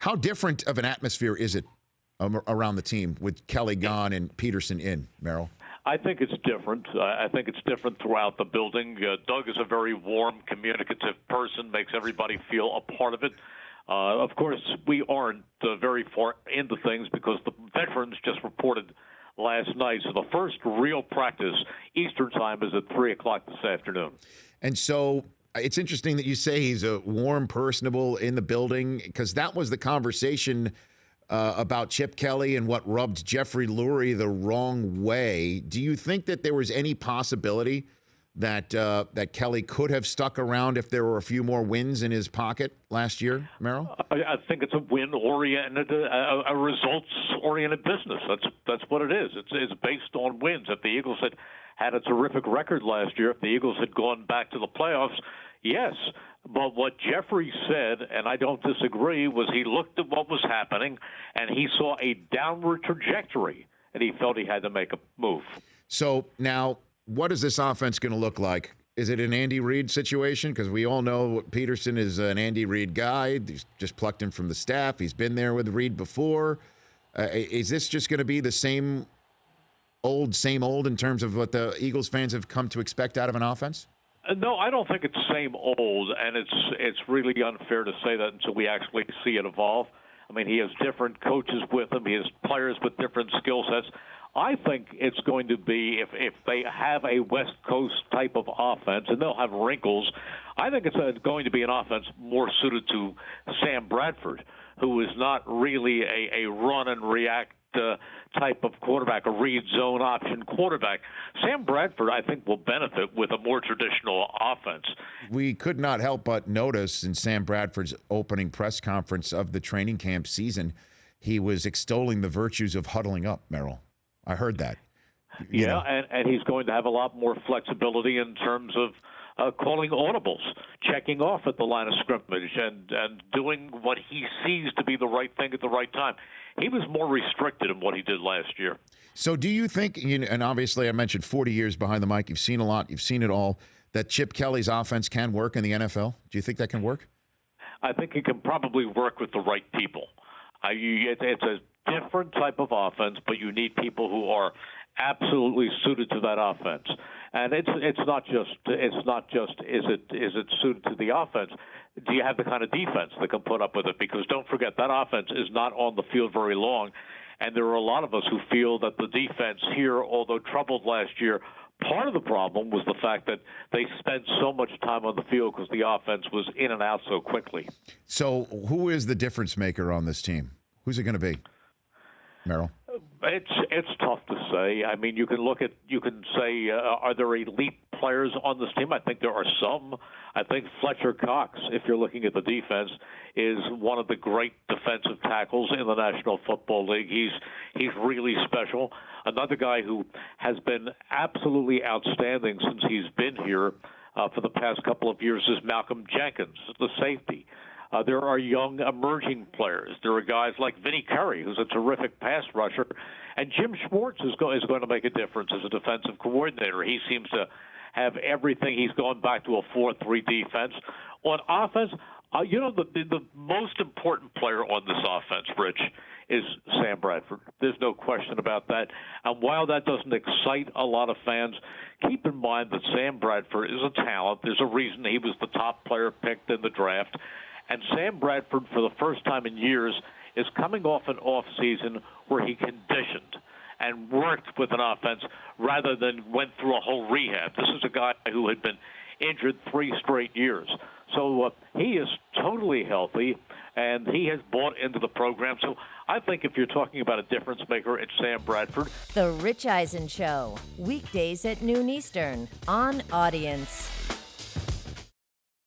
How different of an atmosphere is it around the team with Kelly gone and Peterson in, Merrill? I think it's different. I think it's different throughout the building. Doug is a very warm, communicative person, makes everybody feel a part of it. Of course, we aren't very far into things because the veterans just reported last night. So the first real practice, Eastern time, is at 3 o'clock this afternoon. And so it's interesting that you say he's a warm, personable in the building, because that was the conversation about Chip Kelly and what rubbed Jeffrey Lurie the wrong way. Do you think that there was any possibility that that Kelly could have stuck around if there were a few more wins in his pocket last year, Merrill? I think it's a win-oriented, a results-oriented business. That's what it is. It's based on wins. If the Eagles had a terrific record last year, if the Eagles had gone back to the playoffs, yes. But what Jeffrey said, and I don't disagree, was he looked at what was happening and he saw a downward trajectory, and he felt he had to make a move. So now, what is this offense going to look like? Is it an Andy Reid situation? Because we all know Peterson is an Andy Reid guy. He's just plucked him from the staff. He's been there with Reid before. Is this just going to be the same old in terms of what the Eagles fans have come to expect out of an offense? No, I don't think it's same old, and it's really unfair to say that until we actually see it evolve. I mean, he has different coaches with him. He has players with different skill sets. I think it's going to be, if they have a West Coast type of offense, and they'll have wrinkles, I think it's going to be an offense more suited to Sam Bradford, who is not really a run and react type of quarterback, a read zone option quarterback. Sam Bradford, I think, will benefit with a more traditional offense. We could not help but notice in Sam Bradford's opening press conference of the training camp season, he was extolling the virtues of huddling up, Merrill. I heard that. Yeah, and he's going to have a lot more flexibility in terms of calling audibles, checking off at the line of scrimmage, and doing what he sees to be the right thing at the right time. He was more restricted in what he did last year. So do you think, and obviously I mentioned 40 years behind the mic, you've seen a lot, you've seen it all, that Chip Kelly's offense can work in the NFL? Do you think that can work? I think it can probably work with the right people. It's a different type of offense, but you need people who are absolutely suited to that offense. And it's not just is it suited to the offense? Do you have the kind of defense that can put up with it? Because don't forget, that offense is not on the field very long, and there are a lot of us who feel that the defense here, although troubled last year, part of the problem was the fact that they spent so much time on the field because the offense was in and out so quickly. So who is the difference maker on this team? Who's it going to be, Merrill? It's tough to say. I mean, you can say, are there elite players on this team? I think there are some. I think Fletcher Cox, if you're looking at the defense, is one of the great defensive tackles in the National Football League. He's really special. Another guy who has been absolutely outstanding since he's been here for the past couple of years is Malcolm Jenkins, the safety. There are young emerging players. There are guys like Vinnie Curry, who's a terrific pass rusher, and Jim Schwartz is going to make a difference as a defensive coordinator. He seems to have everything. He's gone back to a 4-3 defense. On offense, the most important player on this offense, Rich, is Sam Bradford. There's no question about that. And while that doesn't excite a lot of fans, keep in mind that Sam Bradford is a talent. There's a reason he was the top player picked in the draft. And Sam Bradford, for the first time in years, is coming off an off-season where he conditioned and worked with an offense rather than went through a whole rehab. This is a guy who had been injured 3 straight years. So he is totally healthy, and he has bought into the program. So I think if you're talking about a difference maker, it's Sam Bradford. The Rich Eisen Show, weekdays at noon Eastern on Audience.